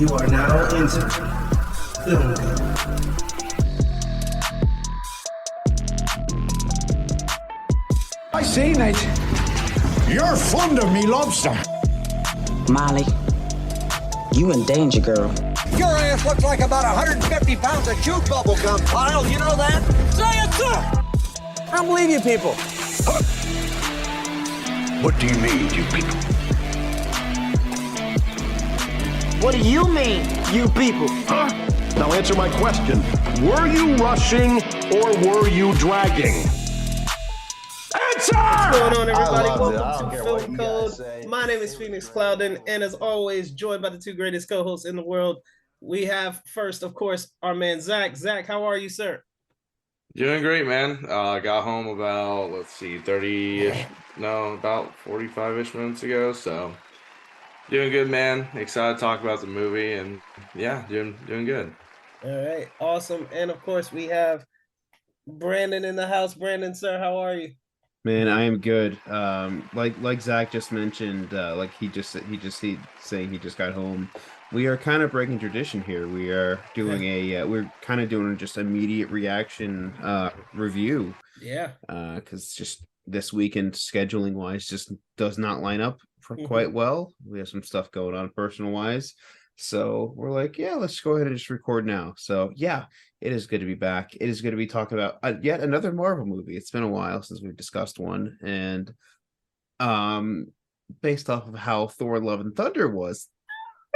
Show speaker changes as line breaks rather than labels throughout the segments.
You are now entering Film Club.
I see, Nate. You're fond of me lobster.
Molly, you in danger, girl.
Your ass looks like about 150 pounds of chewed bubble gum, Kyle. You know that? Say it, sir! I don't believe you people.
What do you mean, you people?
What do you mean, you people?
Now answer my question. Were you rushing or were you dragging? Answer!
What's going on, everybody?
I
Welcome
don't
to
care
Film
what you guys
Code.
say.
My name is Phoenix Clouden, and as always, joined by the two greatest co-hosts in the world. We have first, of course, our man Zach. Zach, how are you, sir?
Doing great, man. Got home about, 30-ish, no, about 45-ish minutes ago. So doing good, man. Excited to talk about the movie, and yeah, doing good.
All right, awesome. And of course, we have Brandon in the house. Brandon, sir, how are you?
Man, I am good. Like Zach just mentioned, like he saying he just got home. We are kind of breaking tradition here. We are doing we're kind of doing just immediate reaction review.
Yeah.
Because just this weekend scheduling wise just does not line up for quite well. We have some stuff going on personal wise. So we're like, yeah, let's go ahead and just record now. So yeah, it is good to be back. It is good to be talking about yet another Marvel movie. It's been a while since we've discussed one, and based off of how Thor: Love and Thunder was,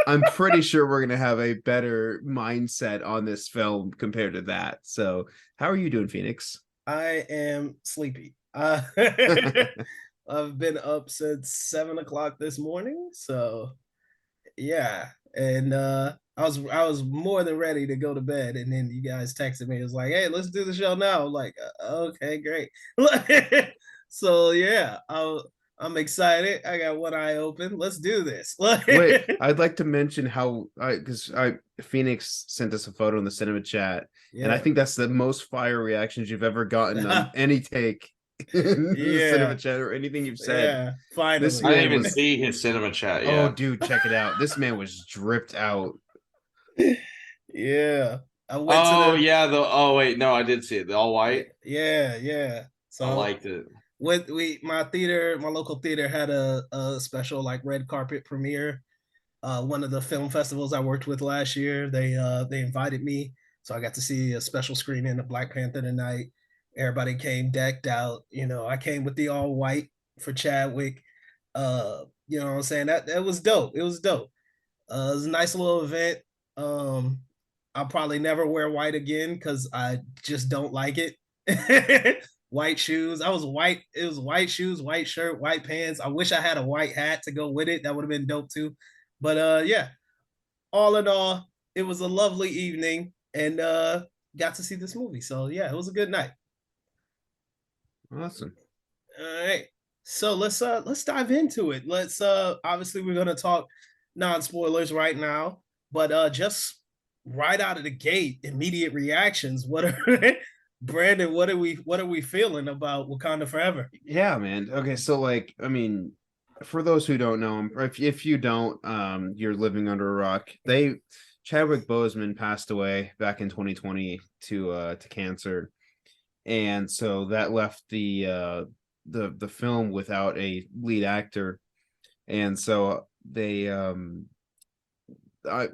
I'm pretty sure we're gonna have a better mindset on this film compared to that. So, how are you doing, Phoenix?
I am sleepy. I've been up since 7 o'clock this morning, so yeah. And I was more than ready to go to bed, and then you guys texted me. It was like, "Hey, let's do the show now." I'm like, okay, great. So yeah, I'm excited. I got one eye open. Let's do this.
Wait, I'd like to mention how Phoenix sent us a photo in the cinema chat, and I think that's the most fire reactions you've ever gotten on any take in the cinema chat or anything you've said.
Yeah, finally.
I didn't even see his cinema chat yet.
Oh, dude, check it out. This man was dripped out.
Yeah.
Wait, no, I did see it. The all white.
Yeah. So
I liked it.
My local theater had a special like red carpet premiere. One of the film festivals I worked with last year, they invited me, so I got to see a special screening of Black Panther tonight. Everybody came decked out. You know, I came with the all white for Chadwick. You know what I'm saying? That was dope. It was dope. It was a nice little event. I'll probably never wear white again because I just don't like it. White shoes. It was white shoes, white shirt, white pants. I wish I had a white hat to go with it. That would have been dope too. But yeah, all in all, it was a lovely evening, and got to see this movie. So yeah, it was a good night.
Awesome.
All right. So let's dive into it. Let's obviously we're gonna talk non-spoilers right now, but just right out of the gate, immediate reactions. What are Brandon, what are we feeling about Wakanda Forever?
Yeah, man. Okay, so like, I mean, for those who don't know him, if you don't, you're living under a rock. Chadwick Boseman passed away back in 2020 to cancer, and so that left the film without a lead actor, and so they I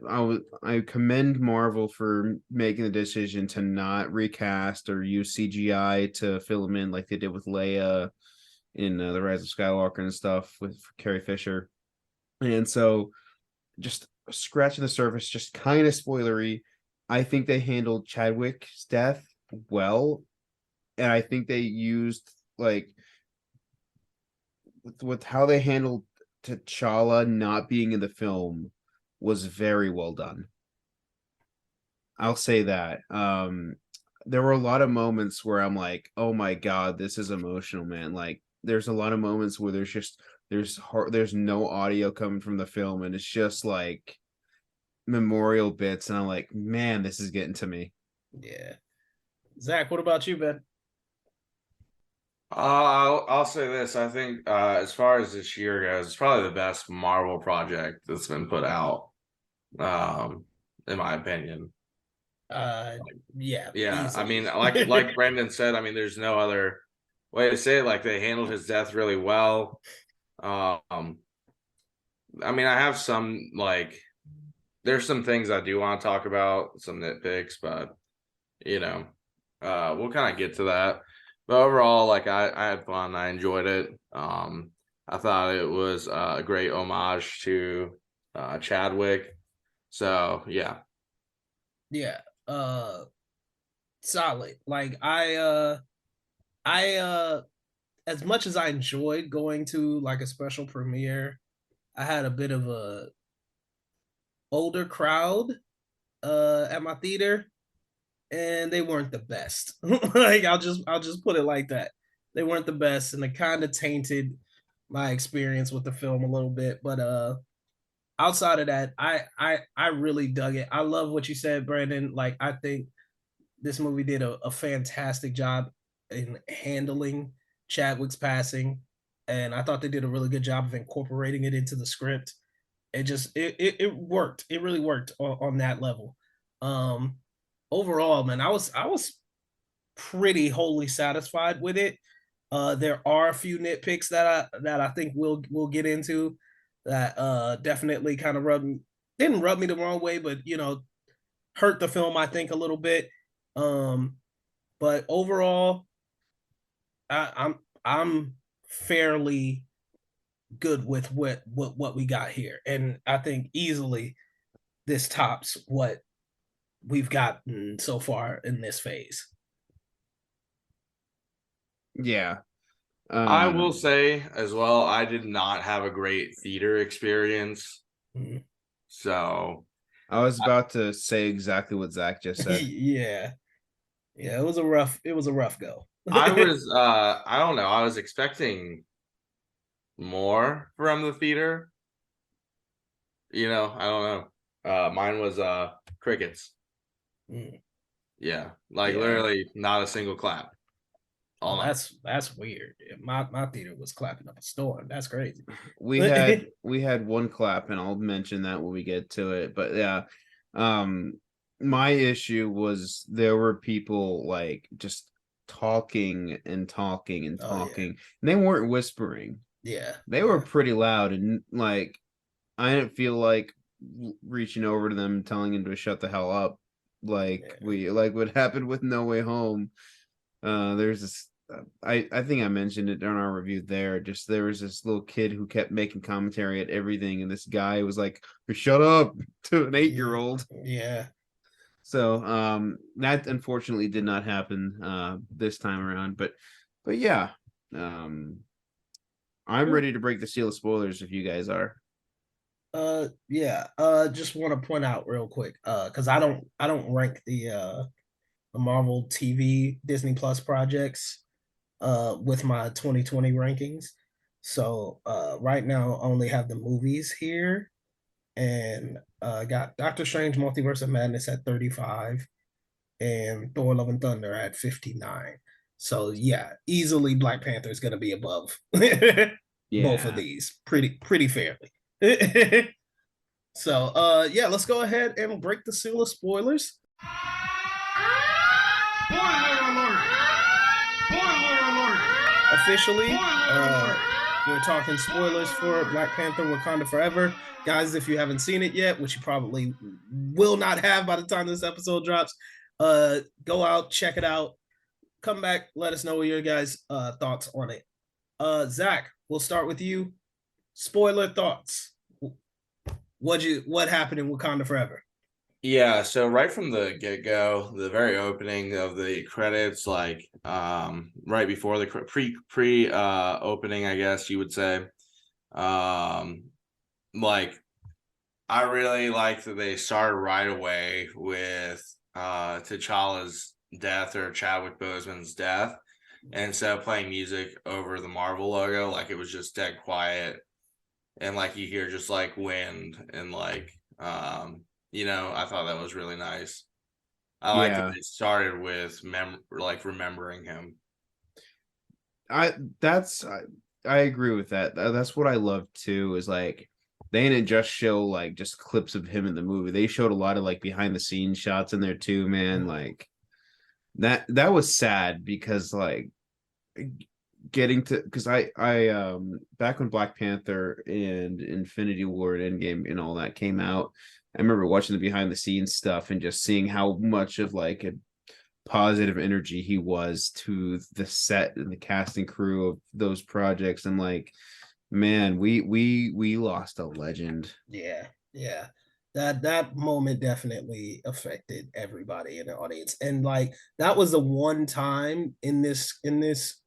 commend Marvel for making the decision to not recast or use CGI to fill him in like they did with Leia in The Rise of Skywalker and stuff with Carrie Fisher. And so just scratching the surface, just kind of spoilery, I think they handled Chadwick's death well. And I think they used like with how they handled T'Challa not being in the film was very well done. I'll say that. There were a lot of moments where I'm like, oh my God, this is emotional, man. Like there's a lot of moments where there's no audio coming from the film, and it's just like memorial bits, and I'm like, man, this is getting to me.
Yeah. Zach, what about you, Ben?
I'll say this. I think as far as this year goes, it's probably the best Marvel project that's been put out. in my opinion.
Yeah,
Yeah, I
easily.
mean, like Brandon said, I mean, there's no other way to say it. Like they handled his death really well. Um, I mean, I have some like there's some things I do want to talk about, some nitpicks, but you know, we'll kind of get to that. But overall, like I had fun. I enjoyed it. I thought it was a great homage to Chadwick. So yeah.
Yeah, solid. Like I as much as I enjoyed going to like a special premiere, I had a bit of a older crowd at my theater, and they weren't the best. Like I'll just put it like that. They weren't the best, and it kind of tainted my experience with the film a little bit. But outside of that, I really dug it. I love what you said, Brandon. Like I think this movie did a fantastic job in handling Chadwick's passing, and I thought they did a really good job of incorporating it into the script. It worked. It really worked on that level. Um, Overall, man, I was pretty wholly satisfied with it. There are a few nitpicks that I think we'll get into that definitely kind of didn't rub me the wrong way, but hurt the film I think a little bit. Um, but overall, I'm fairly good with what we got here, and I think easily this tops what we've gotten so far in this phase.
Yeah.
I will say as well, I did not have a great theater experience.
Mhm.
So
I was about to say exactly what Zach just said.
Yeah, it was a rough go.
I was I don't know, I was expecting more from the theater. I don't know. Mine was crickets.
Mm,
Yeah, like
yeah.
literally not a single clap all
Oh,
night.
that's weird. My theater was clapping up a storm. That's crazy.
We had one clap, and I'll mention that when we get to it. But yeah, um, my issue was there were people like just talking and talking and
Oh yeah,
talking, and they weren't whispering.
yeah,
They were
yeah,
pretty loud, and like I didn't feel like reaching over to them and telling them to shut the hell up, like
yeah.
what happened with No Way Home. There's this. I think I mentioned it during our review there. Just there was this little kid who kept making commentary at everything, and this guy was like, "Shut up" to an 8-year-old.
Yeah.
So that unfortunately did not happen this time around. But yeah, I'm ready to break the seal of spoilers if you guys are.
Yeah. Just want to point out real quick, because I don't rank the Marvel TV Disney Plus projects with my 2020 rankings. So right now I only have the movies here, and got Doctor Strange Multiverse of Madness at 35 and Thor Love and Thunder at 59. So yeah, easily Black Panther is gonna be above both of
Yeah.
these pretty fairly. So yeah, let's go ahead and break the seal of spoilers. Officially, we're talking spoilers for Black Panther Wakanda Forever. Guys, if you haven't seen it yet, which you probably will not have by the time this episode drops, go out, check it out, come back, let us know what your guys' thoughts on it. Zach, we'll start with you. Spoiler thoughts. What happened in Wakanda Forever?
Yeah, so right from the get-go, the very opening of the credits, like right before the pre opening, I guess you would say, like I really liked that they started right away with T'Challa's death, or Chadwick Boseman's death, and so playing music over the Marvel logo, like it was just dead quiet, and like you hear just like wind, and like I thought that was really nice. I like that
Yeah.
they started with remembering him.
I agree with that. That's what I love too, is like they didn't just show like just clips of him in the movie. They showed a lot of like behind the scenes shots in there too, man. Like that was sad because like getting to because I back when Black Panther and Infinity War and Endgame and all that came out, I remember watching the behind the scenes stuff and just seeing how much of like a positive energy he was to the set and the casting crew of those projects. And like, man, we lost a legend.
Yeah, yeah. That moment definitely affected everybody in the audience. And like that was the one time in this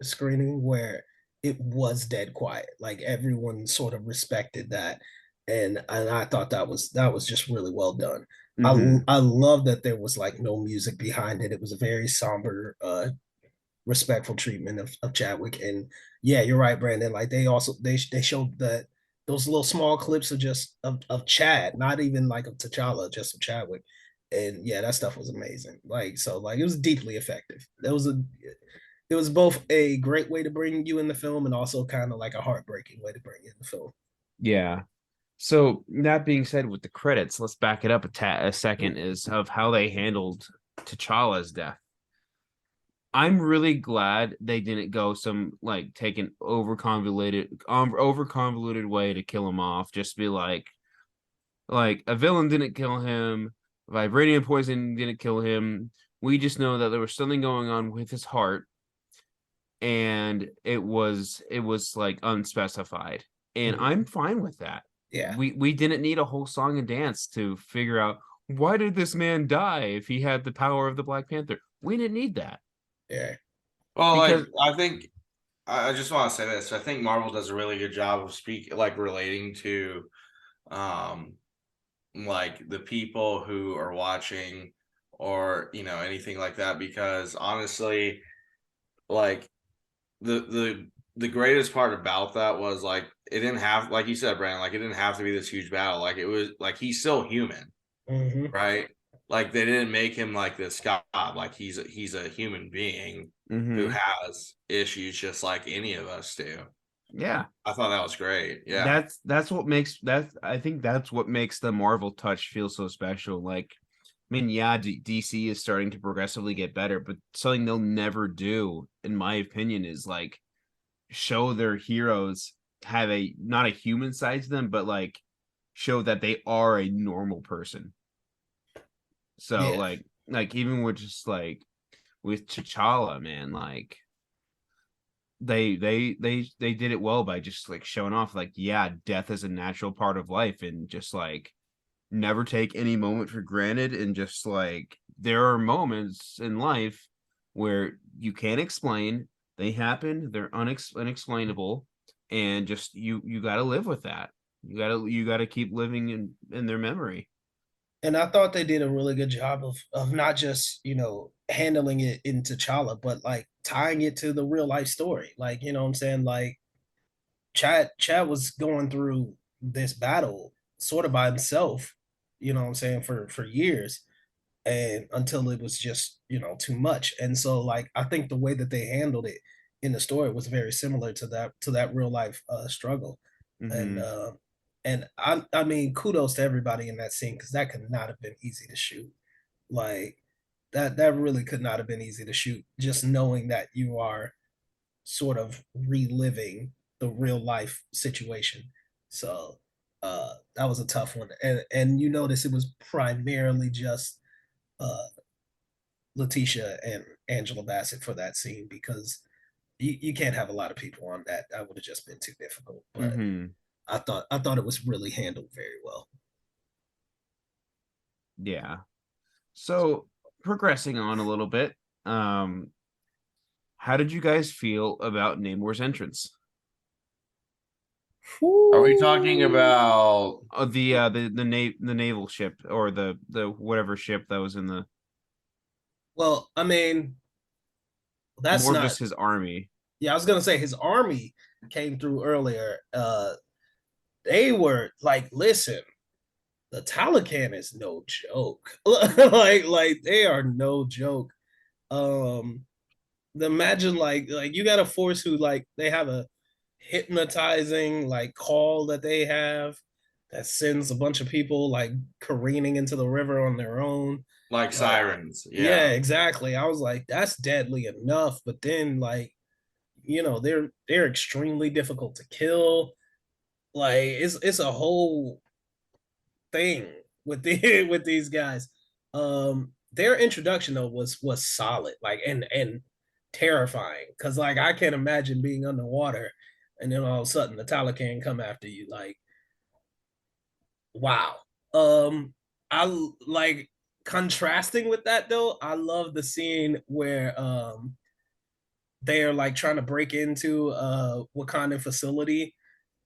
screening where it was dead quiet. Like everyone sort of respected that. And I thought that was just really well done.
Mhm.
I love that there was like no music behind it. It was a very somber respectful treatment of Chadwick. And yeah, you're right, Brandon. Like they showed that those little small clips of just of Chad, not even like of T'Challa, just of Chadwick. And yeah, that stuff was amazing. Like so, like it was deeply effective. It was both a great way to bring you in the film and also kind of like a heartbreaking way to bring you in the film.
Yeah. So that being said, with the credits, let's back it up a second. Is of how they handled T'Challa's death. I'm really glad they didn't go some like take an over convoluted way to kill him off. Just be like a villain didn't kill him, vibranium poison didn't kill him. We just know that there was something going on with his heart, and it was like unspecified. And I'm fine with that.
Yeah.
We didn't need a whole song and dance to figure out why did this man die if he had the power of the Black Panther. We didn't need that.
Yeah.
Well,
Because
like I think I just want to say this. I think Marvel does a really good job of relating to um like the people who are watching or anything like that, because honestly, like the greatest part about that was like it didn't have, like you said, Brandon, like it didn't have to be this huge battle. Like it was like he's still human, right? Like they didn't make him like this god. Like he's a human being who has issues just like any of us do.
yeah,
I thought that was great. Yeah.
that's what makes I think that's what makes the Marvel touch feel so special. Like, I mean, yeah, DC is starting to progressively get better, but something they'll never do, in my opinion, is like show their heroes have a not a human side to them, but like show that they are a normal person. So
Yeah.
like even with just like with T'Challa, man, like they did it well by just like showing off like, yeah, death is a natural part of life, and just like never take any moment for granted. And just like there are moments in life where you can't explain, they happen, they're unexplainable, and just you got to live with that. You got to keep living in their memory.
And I thought they did a really good job of not just handling it in T'Challa, but like tying it to the real life story. Like what I'm saying, like Chad was going through this battle sort of by himself. What I'm saying, for years, and until it was just too much. And so like I think the way that they handled it in the story was very similar to that real life struggle. And
Mm-hmm.
I mean, kudos to everybody in that scene, because that could not have been easy to shoot. Like that really could not have been easy to shoot, just knowing that you are sort of reliving the real life situation. So that was a tough one. And you notice it was primarily just uh Leititia and Angela Bassett for that scene, because you can't have a lot of people on that. That would have just been too difficult. But
Mm-hmm.
I thought it was really handled very well.
Yeah. So progressing on a little bit, how did you guys feel about Namor's entrance?
Are we talking about
The naval ship, or the whatever ship that was in the
Well, I mean, that's
more
not.
just his army?
Yeah, I was gonna say his army came through earlier. They were like, listen, the Taliban is no joke. like they are no joke. Um, imagine like you got a force who like they have a hypnotizing like call that they have that sends a bunch of people like careening into the river on their own.
Like
Like,
sirens.
yeah,
Yeah.
exactly. I was like, that's deadly enough. But then like, they're extremely difficult to kill. Like it's a whole thing with the with these guys. Their introduction though was solid, like and terrifying. Cause like I can't imagine being underwater and then all of a sudden the Talican come after you. Like, wow. I like contrasting with that though, I love the scene where they're like trying to break into a Wakandan facility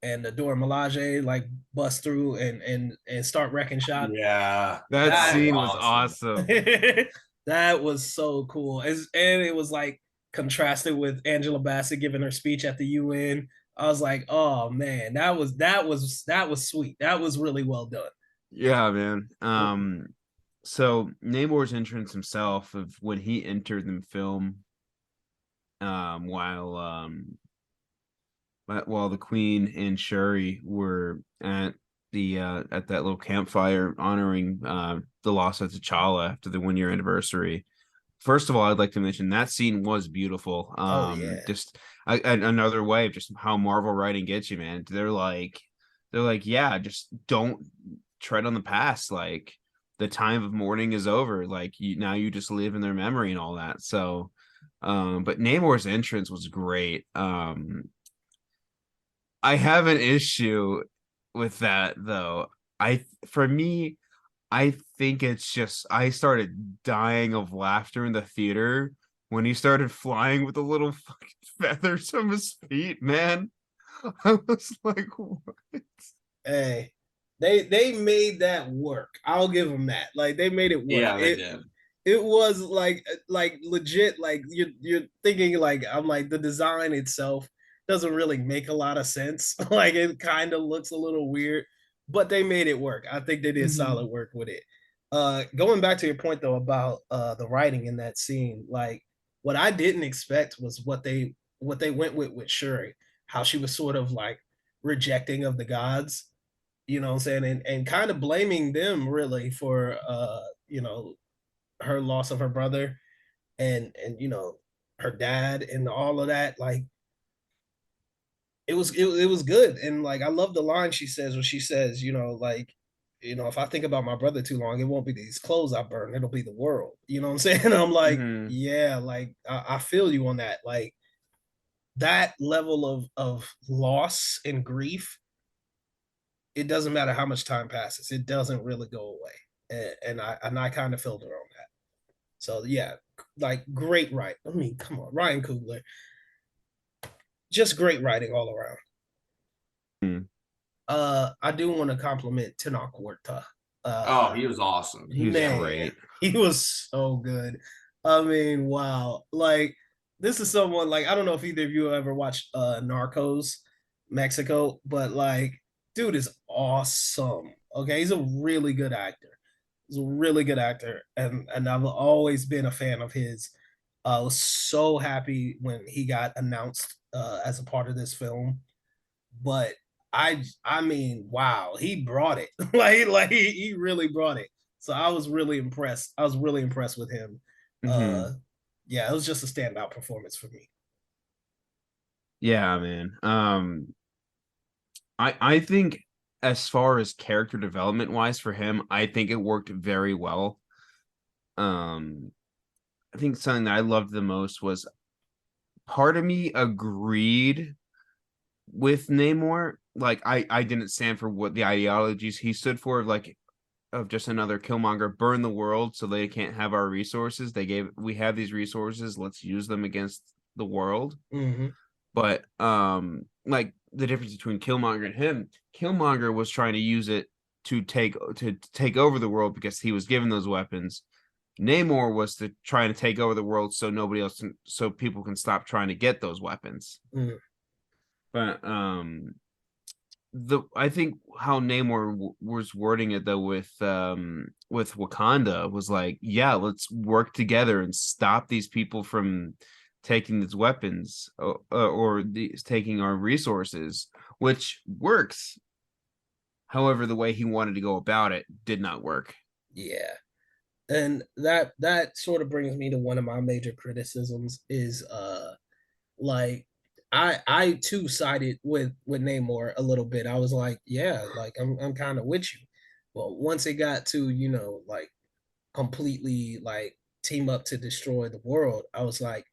and the Dora Milaje like bust through and start wrecking shop.
Yeah.
That
That was
scene was
awesome.
awesome.
That was so cool. And it was like contrasted with Angela Bassett giving her speech at the UN. I was like, oh man, that was sweet. That was really well done.
Yeah, man. So Namor's entrance himself of when he entered the film, while the Queen and Shuri were at that little campfire honoring the loss of T'Challa after the 1 year anniversary. First of all, I'd like to mention that scene was beautiful.
Oh yeah.
Just another way of just how Marvel writing gets you, man. They're like, yeah, just don't tread on the past. Like the time of mourning is over. Like you just live in their memory and all that. So, but Namor's entrance was great. I have an issue with that though. For me, I think it's just I started dying of laughter in the theater when he started flying with the little fucking feathers from his feet, man. I was like, what?
Hey, they made that work. I'll give them that. Like they made it work.
Yeah, they did.
It was like legit. Like you're thinking like I'm like the design itself doesn't really make a lot of sense. Like it kind of looks a little weird, but they made it work. I think they did solid work with it. Going back to your point though about the writing in that scene, like what I didn't expect was what they went with Shuri, how she was sort of like rejecting of the gods, you know what I'm saying, and kind of blaming them really for her loss of her brother and her dad and all of that. Like it was good. And like I love the line she says when she says, like, if I think about my brother too long, it won't be these clothes I burn, it'll be the world. You know what I'm saying? And I'm like, yeah, like I feel you on that. Like that level of loss and grief, it doesn't matter how much time passes, it doesn't really go away. And I kind of felt her on that. So yeah, like great writing. I mean, come on, Ryan Coogler, just great writing all around. I do want to compliment Tenoch Huerta.
Oh, he was awesome.
He was great.
He was so good. I mean, wow. Like this is someone like I don't know if either of you ever watched Narcos Mexico, but like dude is awesome. Okay, he's a really good actor. He's a really good actor, and I've always been a fan of his. I was so happy when he got announced as a part of this film. But I mean, wow, he brought it. like he really brought it. So I was really impressed. I was really impressed with him. Yeah, it was just a standout performance for me.
Yeah, man. I think as far as character development wise for him, I think it worked very well. I think something that I loved the most was part of me agreed with Namor. Like I didn't stand for what the ideologies he stood for, of just another Killmonger, burn the world so they can't have our resources. We have these resources, let's use them against the world. But like the difference between Killmonger and him, Killmonger was trying to use it to take over the world because he was given those weapons. Namor was to try to take over the world so people can stop trying to get those weapons. But I think how Namor was wording it though with Wakanda was like, yeah, let's work together and stop these people from taking these weapons or taking our resources, which works. However, the way he wanted to go about it did not work.
Yeah. And that sort of brings me to one of my major criticisms is like I too sided with Namor a little bit. I was like, yeah, like I'm kind of with you. Well, once it got to, like completely like team up to destroy the world, I was like,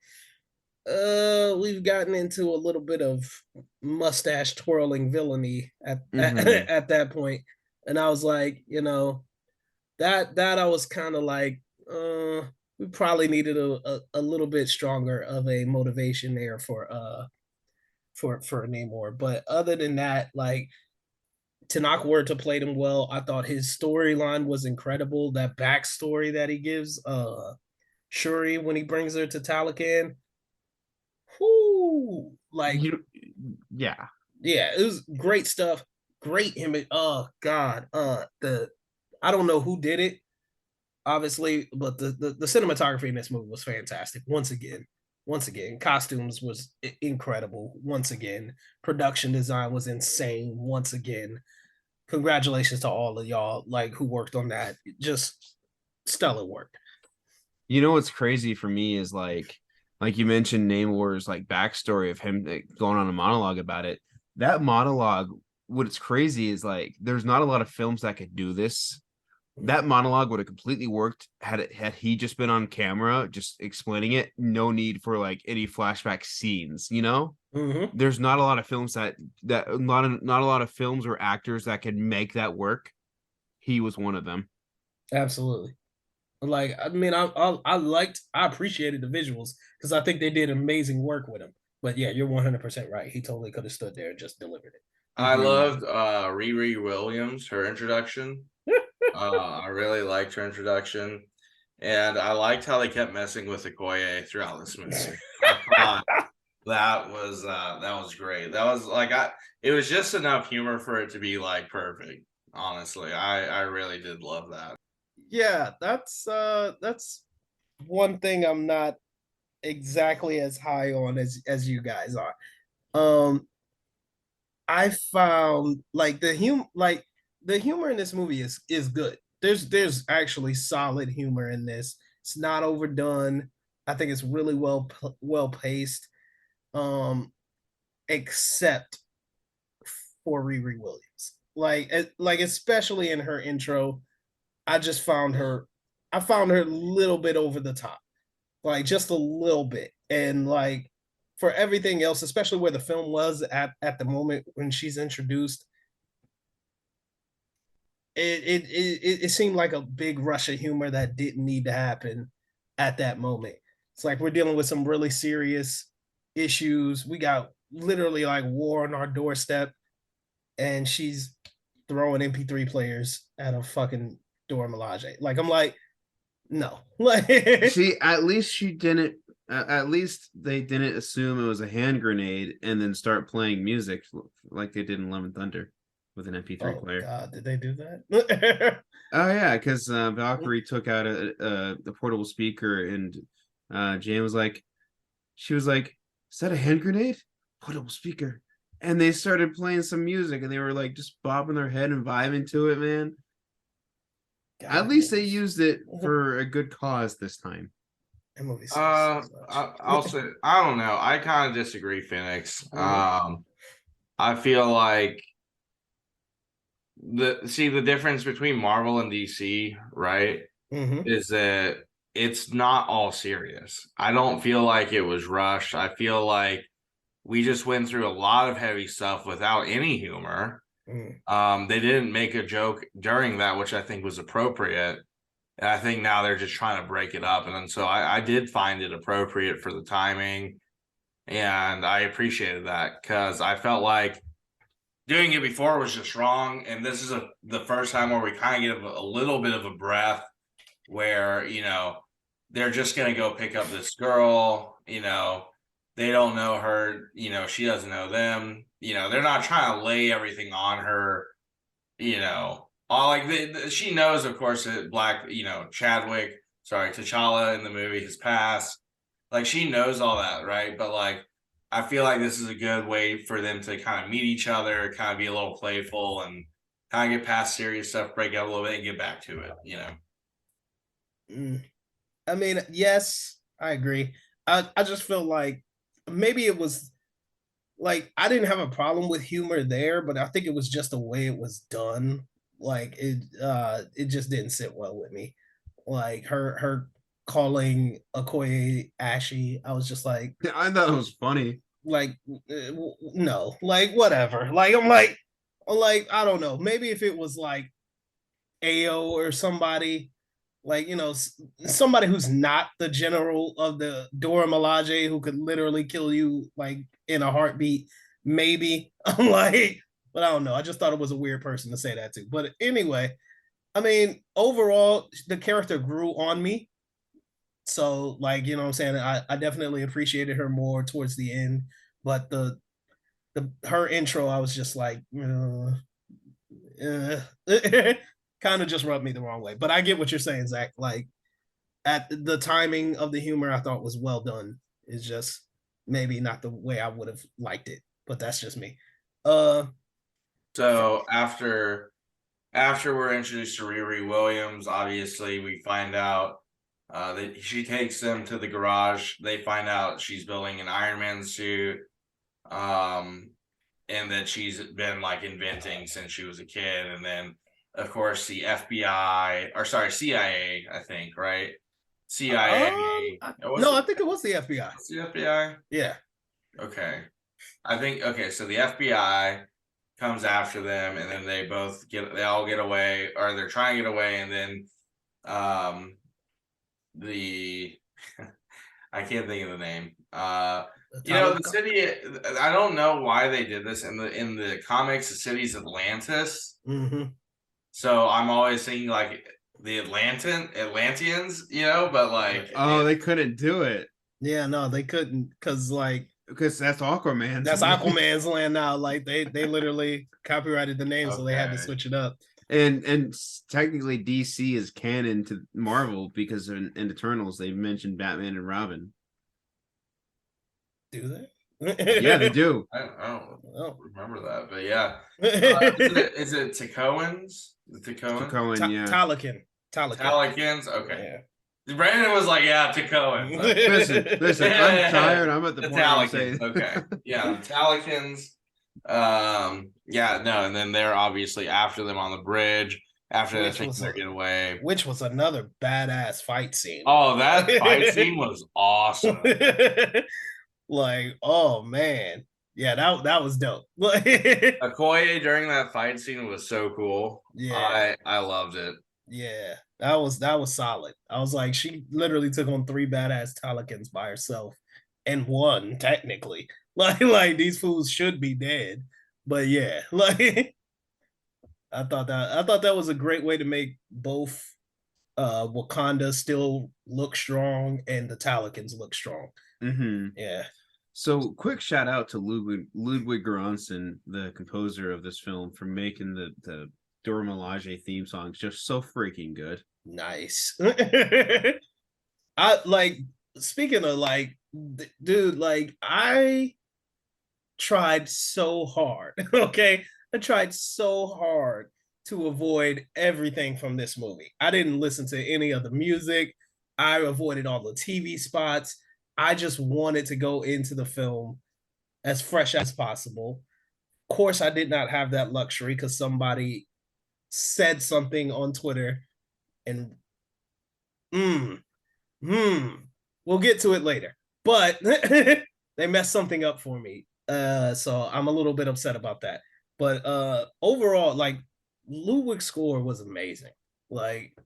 we've gotten into a little bit of mustache twirling villainy
Mm-hmm.
at that point. And I was like, that I was kind of like, we probably needed a little bit stronger of a motivation there for Namor. But other than that, like Tenoch Huerta played him well. I thought his storyline was incredible. That backstory that he gives Shuri when he brings her to Talocan. Whoo! Like,
Yeah.
yeah, it was great stuff. Great image. Oh God. I don't know who did it, obviously, but the cinematography in this movie was fantastic. Once again, costumes was incredible. Once again, production design was insane. Once again, congratulations to all of y'all like who worked on that. Just stellar work.
You know what's crazy for me is like you mentioned Namor's like backstory of him like, going on a monologue about it. That monologue, what's crazy is like there's not a lot of films that could do this. That monologue would have completely worked had he just been on camera just explaining it. No need for like any flashback scenes, you know?
Mm-hmm.
There's not a lot of films that not a lot of films or actors that could make that work. He was one of them.
Absolutely. Like, I mean, I appreciated the visuals because I think they did amazing work with him. But yeah, you're 100% right. He totally could have stood there and just delivered it.
I
Mhm.
loved Riri Williams, her introduction. I really liked her introduction, and I liked how they kept messing with Okoye throughout this movie. I thought that was great. That was like it was just enough humor for it to be like perfect. Honestly, I really did love that.
Yeah, that's one thing I'm not exactly as high on as you guys are. Um, I found like the humor in this movie is good. There's actually solid humor in this. It's not overdone. I think it's really well paced. Um, except for Riri Williams. Like especially in her intro, I just found her a little bit over the top. Like just a little bit. And like for everything else, especially where the film was at the moment when she's introduced, it seemed like a big rush of humor that didn't need to happen at that moment. It's like we're dealing with some really serious issues. We got literally like war on our doorstep, and she's throwing MP3 players at a fucking Dora Milaje. Like I'm like, no. Like
See, at least she didn't. At least they didn't assume it was a hand grenade and then start playing music like they did in Love and Thunder with an MP3
oh
player.
God, did they do that?
Oh yeah, because Valkyrie took out a portable speaker and Jane was like, she was like, "Is that a hand grenade? Portable speaker." And they started playing some music and they were like just bobbing their head and vibing to it, man.
God,
At least they used it for a good cause this time.
that movie
I'll say I don't know. I kind of disagree, Phoenix.
Mhm.
I feel like the difference between Marvel and DC, right,
Mhm.
is that it's not all serious. I don't feel like it was rushed. I feel like we just went through a lot of heavy stuff without any humor. They didn't make a joke during that, which I think was appropriate. And I think now they're just trying to break it up. And so I did find it appropriate for the timing. And I appreciated that because I felt like doing it before was just wrong. And this is the first time where we kind of get a little bit of a breath where, they're just going to go pick up this girl, they don't know her, she doesn't know them, they're not trying to lay everything on her, all like she knows, of course, that T'Challa in the movie has passed. Like she knows all that, right? But like, I feel like this is a good way for them to kind of meet each other, kind of be a little playful and kind of get past serious stuff, break out a little bit, and get back to it. You know.
I mean, yes, I agree. I just feel like maybe it was like I didn't have a problem with humor there, but I think it was just the way it was done. Like it just didn't sit well with me. Like her calling Okoye Ashy, I was just like,
I thought it was funny.
like no, like whatever. Like I'm like I don't know. Maybe if it was like Ao or somebody, like somebody who's not the general of the Dora Milaje who could literally kill you like in a heartbeat, maybe. I'm like, but I don't know. I just thought it was a weird person to say that to. But anyway, I mean, overall, the character grew on me. So, like, what I'm saying, I definitely appreciated her more towards the end. But her intro, I was just like, kind of just rubbed me the wrong way. But I get what you're saying, Zach. Like, at the timing of the humor, I thought was well done. It's just maybe not the way I would have liked it, but that's just me.
So after we're introduced to Riri Williams, obviously we find out that she takes them to the garage. They find out she's building an Iron Man suit, and that she's been like inventing since she was a kid. And then, of course, the FBI, or sorry, CIA, I think, right? CIA.
No, I think it was the FBI.
It's the FBI?
Yeah.
Okay. So the FBI comes after them, and then they all get away, or they're trying to get away, and then I can't think of the name. The city, I don't know why they did this in the comics. The city's Atlantis.
Mm-hmm.
So I'm always thinking like the Atlanteans, but like
they couldn't do it.
Yeah, no, they couldn't because
that's Aquaman.
That's Aquaman's land now. Like they literally copyrighted the name, so they had to switch it up.
And technically DC is canon to Marvel because in Eternals they mentioned Batman and Robin.
Do they?
Yeah, they do.
I don't remember that, but yeah. Is it Tecoans? The Tecoans?
Tecoan, yeah.
Talikans? Okay. Yeah. Brandon was like, yeah, Tecoans.
Listen, I'm tired. I'm at the point
Talikans.
Saying...
Okay. Yeah, the Talikans. And then they're obviously after them on the bridge. After they think they're getting away.
Which was another badass fight scene.
Oh, that fight scene was awesome.
Like, oh man, yeah, that was dope.
Okoye during that fight scene was so cool. Yeah, I loved it.
Yeah, that was solid. I was like, she literally took on 3 badass Talikans by herself and won technically. Like these fools should be dead, but yeah, like I thought that was a great way to make both Wakanda still look strong and the Talikans look strong.
Mm-hmm.
Yeah.
So quick shout out to Ludwig Göransson, the composer of this film, for making the Dora Milaje theme songs just so freaking good.
Nice. I like, speaking of like, dude, like I tried so hard. Okay. I tried so hard to avoid everything from this movie. I didn't listen to any of the music. I avoided all the TV spots. I just wanted to go into the film as fresh as possible. Of course, I did not have that luxury because somebody said something on Twitter, and we'll get to it later. But they messed something up for me. So I'm a little bit upset about that. But overall, like Ludwig's score was amazing. Like,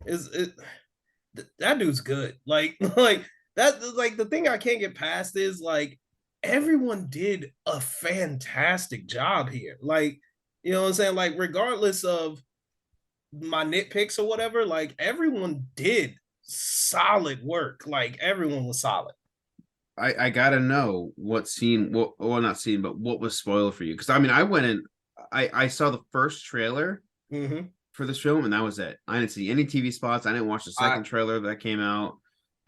that dude's good. Like that, like the thing I can't get past is like everyone did a fantastic job here. Like, you know what I'm saying? Like, regardless of my nitpicks or whatever, like everyone did solid work. Like everyone was solid.
I gotta know what scene, well, not scene, but what was spoiled for you? Because I mean, I went in, I saw the first trailer for this film, and that was it. I didn't see any TV spots. I didn't watch the second trailer that came out.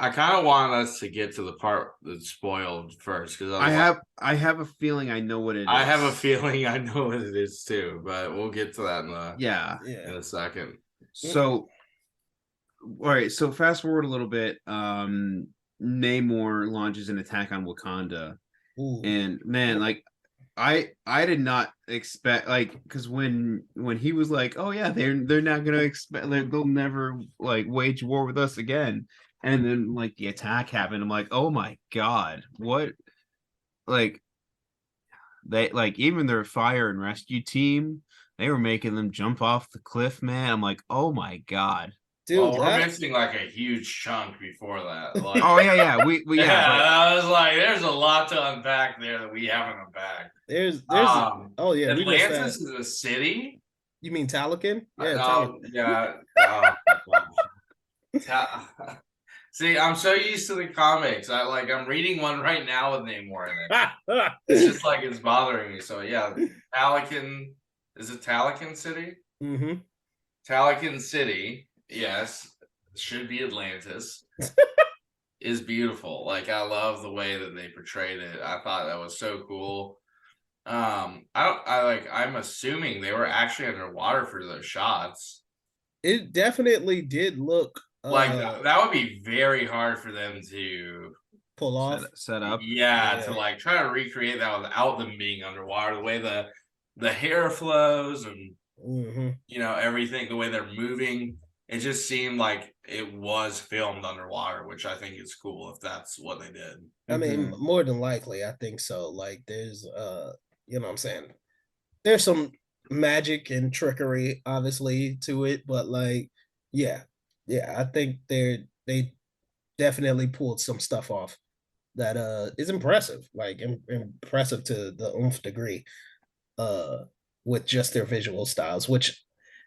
I kind of want us to get to the part that's spoiled first because
I have a feeling I know what it is.
I have a feeling I know what it is too, but we'll get to that in a second.
So, all right. So fast forward a little bit. Namor launches an attack on Wakanda, and man, like I did not expect because when he was like, oh yeah, they're not gonna expect they'll never like wage war with us again, and then like the attack happened. I'm like, oh my god, what? Like they like even their fire and rescue team, they were making them jump off the cliff, man. I'm like, oh my god.
Dude,
we're missing like a huge chunk before that. Like,
oh yeah, we
I was like, there's a lot to unpack there that we haven't unpacked.
There's
oh yeah, Atlantis is a city.
You mean Talocan?
Yeah, See, I'm so used to the comics. I'm reading one right now with Namor in it. It's just like it's bothering me. So yeah, Talocan is it Talocan City?
Mm-hmm.
Talocan City. Yes, should be Atlantis. Is beautiful. Like I love the way that they portrayed it. I thought that was so cool. I'm assuming they were actually underwater for those shots.
It definitely did look
like that would be very hard for them to
pull off,
set up.
Yeah, to like try to recreate that without them being underwater. The way the hair flows and everything, the way they're moving. It just seemed like it was filmed underwater, which I think is cool if that's what they did.
I mean, more than likely, I think so. Like there's you know what I'm saying? There's some magic and trickery obviously to it, but like yeah, I think they definitely pulled some stuff off that is impressive, like impressive to the oomph degree with just their visual styles, which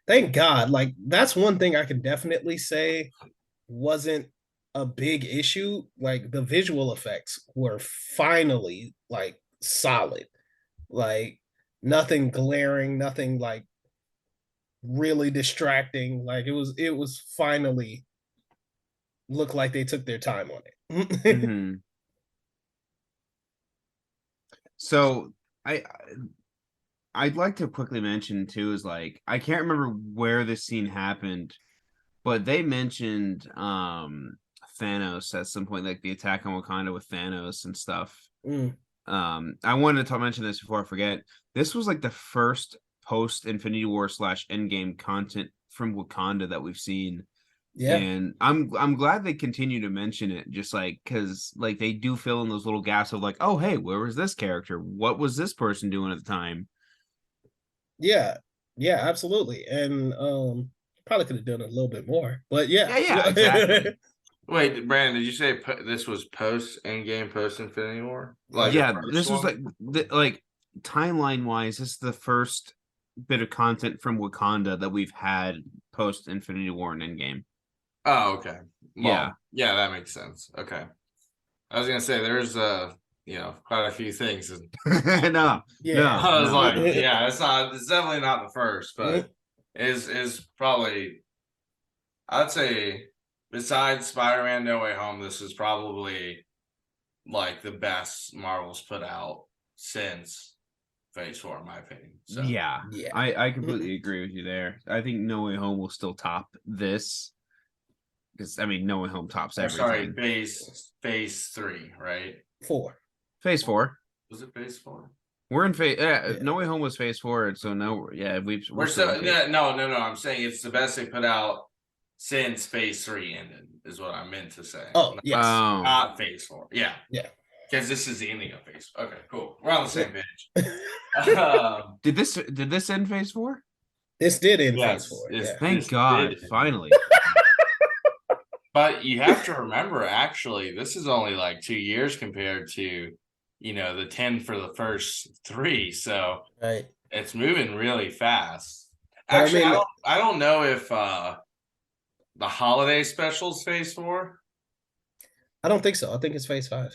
thank God, like that's one thing I can definitely say wasn't a big issue. Like the visual effects were finally like solid, like nothing glaring, nothing like really distracting. Like it was finally looked like they took their time on it.
So I'd like to quickly mention too is like I can't remember where this scene happened, but they mentioned Thanos at some point, like the attack on Wakanda with Thanos and stuff. I wanted to mention this before I forget. This was like the first post Infinity War / Endgame content from Wakanda that we've seen. Yeah, and I'm glad they continue to mention it, just like because like they do fill in those little gaps of like, oh hey, where was this character? What was this person doing at the time?
Yeah, absolutely. And probably could have done a little bit more, but yeah,
exactly. Wait, Brandon, did you say this was post Endgame, post Infinity War?
Like this was like timeline wise, this is the first bit of content from Wakanda that we've had post Infinity War and Endgame.
Oh, okay. Well, yeah, that makes sense. Okay, I was gonna say there's quite a few things. I was like, it's definitely not the first, but is probably, I'd say besides Spider-Man No Way Home, this is probably like the best Marvel's put out since Phase 4, in my opinion. So
I completely agree with you there. I think No Way Home will still top this. Because I mean, No Way Home tops everything.
Sorry, phase 3, right?
4.
Phase 4.
Was it phase 4?
We're in phase. No Way Home was phase 4, so no, we're
still. No. I'm saying it's the best they put out since phase 3 ended. Is what I meant to say.
Oh, yes.
Not phase 4. Yeah. Because this is the ending of phase. Okay, cool. We're on the same page.
Did this end phase 4?
This did end phase 4.
Thank God, finally.
But you have to remember, actually, this is only like 2 years compared to, the 10 for the first 3. So it's moving really fast. Actually, I don't know if the holiday special's phase 4.
I don't think so. I think it's phase 5.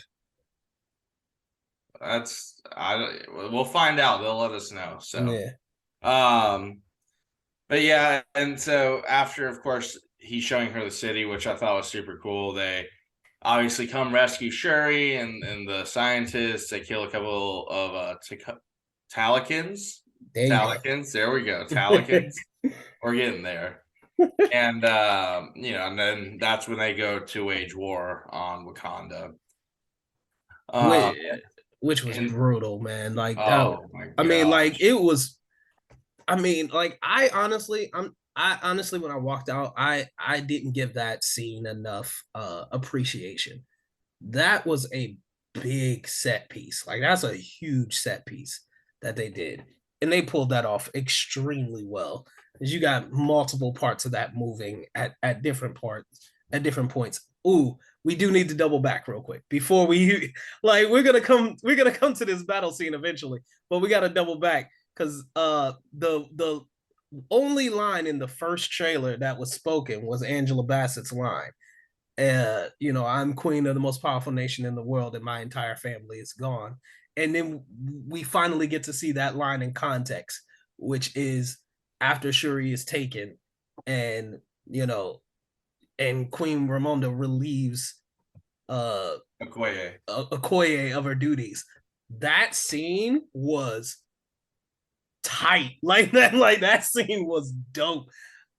We'll find out. They'll let us know. So but and so after, of course, he's showing her the city, which I thought was super cool. They obviously come rescue Shuri and the scientists. They kill a couple of Talikins. Talikins, there we go. Talikins. We're getting there. And and then that's when they go to wage war on Wakanda.
Which was brutal, man. Like
oh my God.
I mean, like it was. I mean, like I honestly when I walked out, I didn't give that scene enough appreciation. That was a big set piece. Like that's a huge set piece that they did, and they pulled that off extremely well. Because you got multiple parts of that moving at different points. Ooh, we do need to double back real quick before we we're gonna come to this battle scene eventually, but we gotta double back because the only line in the first trailer that was spoken was Angela Bassett's line. I'm queen of the most powerful nation in the world, and my entire family is gone. And then we finally get to see that line in context, which is after Shuri is taken, and and Queen Romonda relieves
Okoye
of her duties. That scene was tight. Like that scene was dope.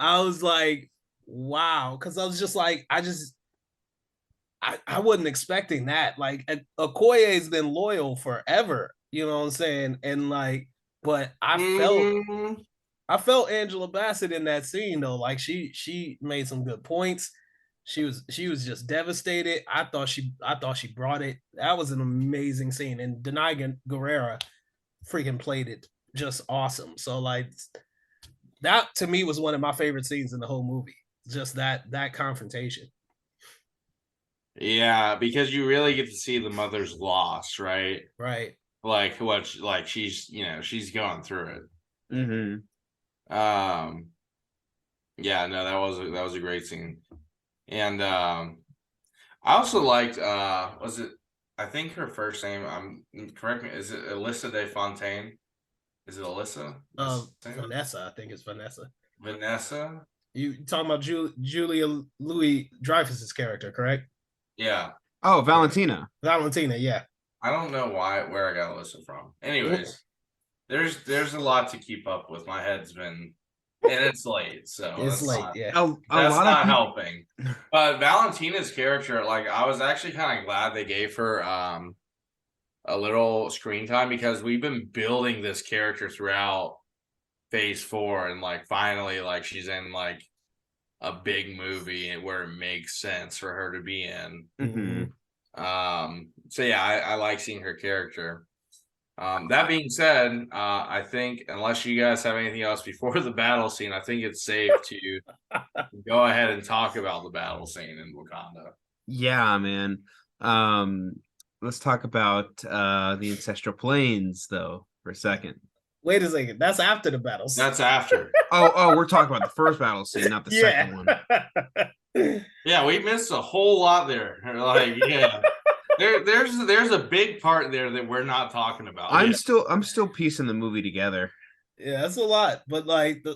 I was like, wow, because I was just like, I wasn't expecting that. Like Okoye has been loyal forever, you know what I'm saying? And like, but I felt Angela Bassett in that scene though. Like she made some good points. She was just devastated. I thought she brought it. That was an amazing scene, and Denai Guerrera freaking played it just awesome. So like that to me was one of my favorite scenes in the whole movie. Just that confrontation.
Yeah, because you really get to see the mother's loss, right?
Right.
Like what she's she's going through it.
Mm-hmm.
Yeah, no, that was a great scene. And I also liked was it, I think her first name, correct me, is it Alyssa De Fontaine? Is it Alyssa?
Vanessa, I think it's Vanessa.
Vanessa?
You talking about Julia Louis Dreyfus's character, correct?
Yeah.
Oh, Valentina,
yeah.
I don't know where I got Alyssa from. Anyways, there's a lot to keep up with. My head's been, and it's late, so
it's late. Yeah,
that's not helping. But Valentina's character, like, I was actually kind of glad they gave her a little screen time, because we've been building this character throughout Phase 4, and like finally, like she's in like a big movie where it makes sense for her to be in.
Mm-hmm.
So yeah, I like seeing her character. That being said, I think unless you guys have anything else before the battle scene, I think it's safe to go ahead and talk about the battle scene in Wakanda.
Yeah, man. Let's talk about the ancestral planes though for a second.
Wait a second. That's after the battle scene.
That's after.
Oh, we're talking about the first battle scene, not the second one.
Yeah, we missed a whole lot there. Like, yeah. There's a big part there that we're not talking about.
I'm still piecing the movie together.
Yeah, that's a lot. But like,
you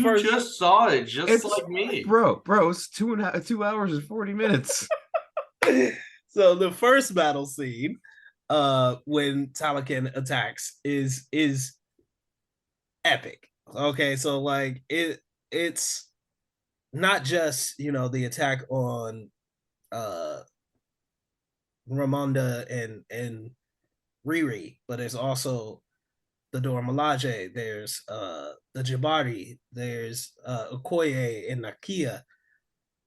first just saw it, like me,
bro. It's 2 hours and 40 minutes.
So the first battle scene, when Talokan attacks, is epic. Okay, so like it's not just the attack on Romonda and Riri, but there's also the Dora Milaje, there's the Jabari, there's Okoye and Nakia.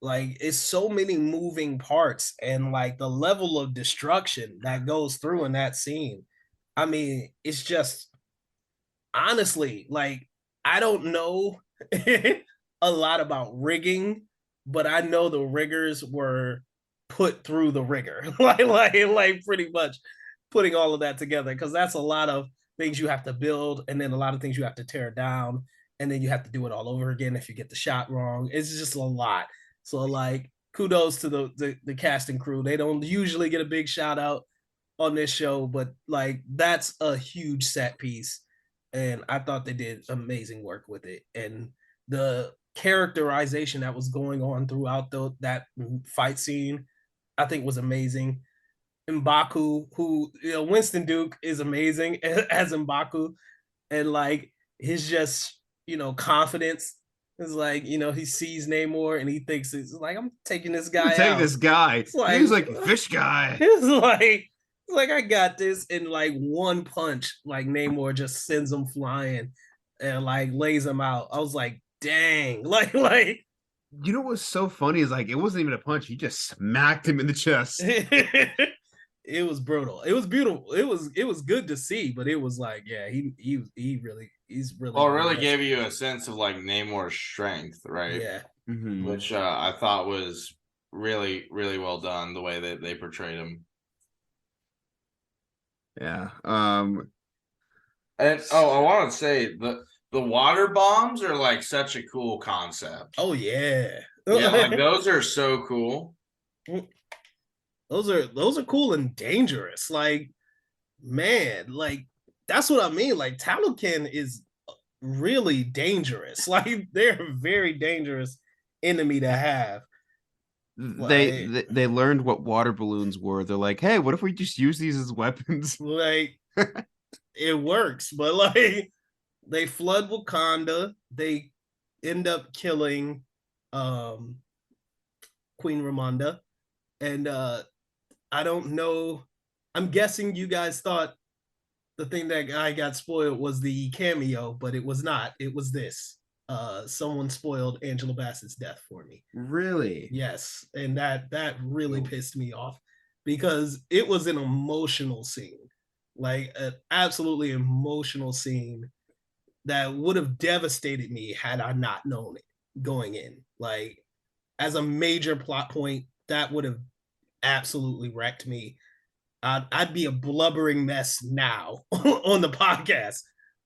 Like, it's so many moving parts, and like the level of destruction that goes through in that scene. I mean, it's just, honestly, like, I don't know a lot about rigging, but I know the riggers were put through the rigor, like pretty much putting all of that together, because that's a lot of things you have to build, and then a lot of things you have to tear down, and then you have to do it all over again if you get the shot wrong. It's just a lot. So like, kudos to the cast and crew. They don't usually get a big shout out on this show, but like, that's a huge set piece, and I thought they did amazing work with it. And the characterization that was going on throughout that fight scene I think was amazing. M'Baku, who Winston Duke is amazing as M'Baku, and like his just confidence is like he sees Namor and he thinks it's like I'm taking this guy
Take
out.
this guy.
It's like,
He was like a fish guy.
It's like I got this, and like one punch, like Namor just sends him flying and like lays him out. I was like, dang, like
You know what's so funny is like it wasn't even a punch. He just smacked him in the chest.
it was brutal. It was beautiful. It was good to see, but it was like, yeah, he's really
Well, it really gave you a sense of like Namor's strength, right?
Yeah.
Mhm.
Which I thought was really, really well done the way that they portrayed him.
Yeah.
And I want to say the water bombs are like such a cool concept.
Oh yeah.
Yeah, like those are so cool.
Those are cool and dangerous. Like, man, like that's what I mean. Like Talocan is really dangerous. Like they're a very dangerous enemy to have.
They learned what water balloons were. They're like, hey, what if we just use these as weapons?
Like it works, but like they flood Wakanda. They end up killing Queen Romonda. And I don't know. I'm guessing you guys thought the thing that I got spoiled was the cameo, but it was not. It was this. Someone spoiled Angela Bassett's death for me.
Really?
Yes, and that really pissed me off because it was an emotional scene, like an absolutely emotional scene that would have devastated me had I not known it going in. Like as a major plot point, that would have absolutely wrecked me. I'd be a blubbering mess now on the podcast,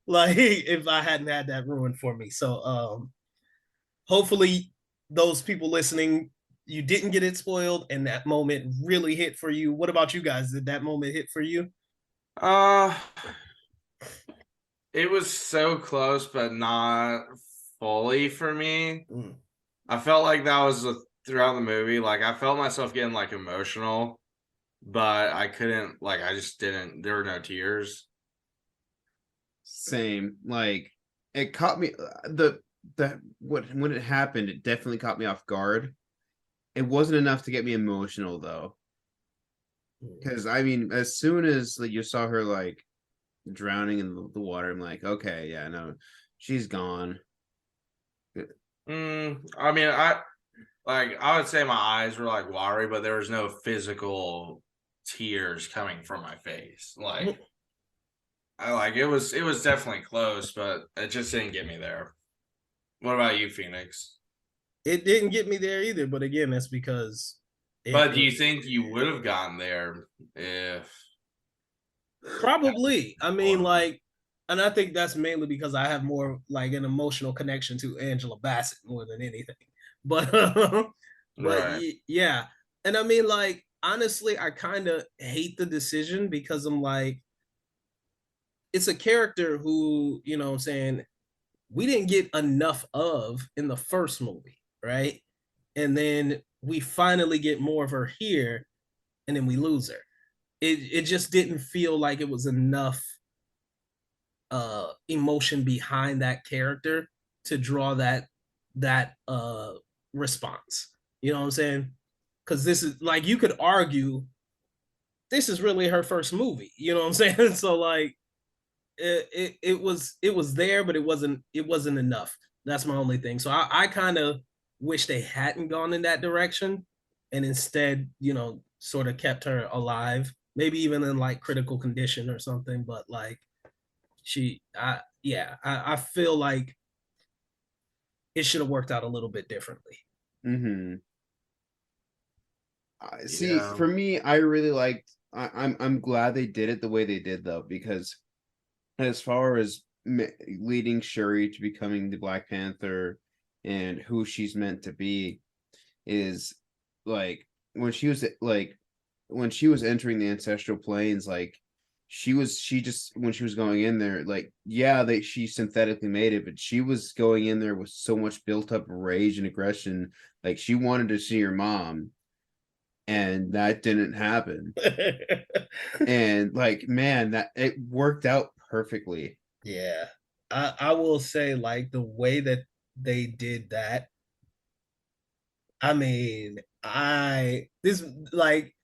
like if I hadn't had that ruined for me. So hopefully those people listening, you didn't get it spoiled and that moment really hit for you. What about you guys? Did that moment hit for you?
It was so close, but not fully for me. I felt like that was throughout the movie. Like I felt myself getting like emotional, but I couldn't. Like I just didn't. There were no tears.
Same. Like it caught me. When it happened, it definitely caught me off guard. It wasn't enough to get me emotional though, because I mean, as soon as like you saw her like drowning in the water, I'm like, okay, yeah, no, she's gone.
I mean, I would say my eyes were like watery, but there was no physical tears coming from my face. Like it was definitely close, but it just didn't get me there. What about you, Phoenix?
It didn't get me there either, but again, that's because.
But do you think you would have gotten there if?
Probably. I mean, like, and I think that's mainly because I have more like an emotional connection to Angela Bassett more than anything. But
Right.
Yeah. And I mean, like, honestly, I kind of hate the decision because I'm like, it's a character who, what I'm saying, we didn't get enough of in the first movie, right? And then we finally get more of her here, and then we lose her. It just didn't feel like it was enough emotion behind that character to draw that response. You know what I'm saying? Because this is like, you could argue this is really her first movie. You know what I'm saying? So like it was there, but it wasn't enough. That's my only thing. So I kind of wish they hadn't gone in that direction and instead, sort of kept her alive, maybe even in like critical condition or something. But like I feel like it should have worked out a little bit differently.
Mm-hmm. See, for me, I really liked. I'm glad they did it the way they did though, because as far as leading Shuri to becoming the Black Panther and who she's meant to be, is like when she was entering the ancestral planes, like she just when she was going in there, like she synthetically made it, but she was going in there with so much built up rage and aggression. Like she wanted to see her mom, and that didn't happen. And like, man, that it worked out perfectly.
Yeah. I will say, like, the way that they did that, I mean, I this like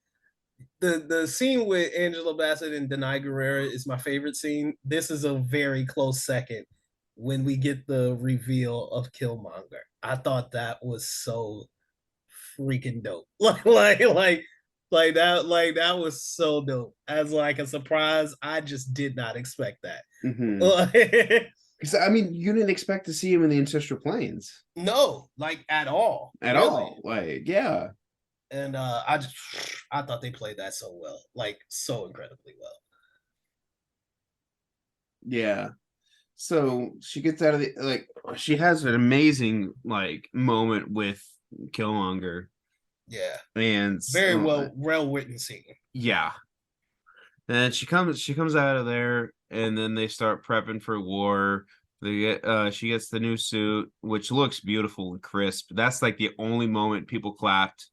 the scene with Angela Bassett and Denai Guerrera is my favorite scene. This is a very close second when we get the reveal of Killmonger. I thought that was so freaking dope. Like that was so dope. As like a surprise, I just did not expect that.
Because I mean, you didn't expect to see him in the ancestral planes
No, like at all.
at
really.
all. Like, yeah.
And I thought they played that so well, like so incredibly well.
Yeah. So she gets out of the like she has an amazing like moment with Killmonger.
Yeah.
And
Very well written scene.
yeah. And she comes out of there, and then they start prepping for war. They get she gets the new suit, which looks beautiful and crisp. That's like the only moment people clapped.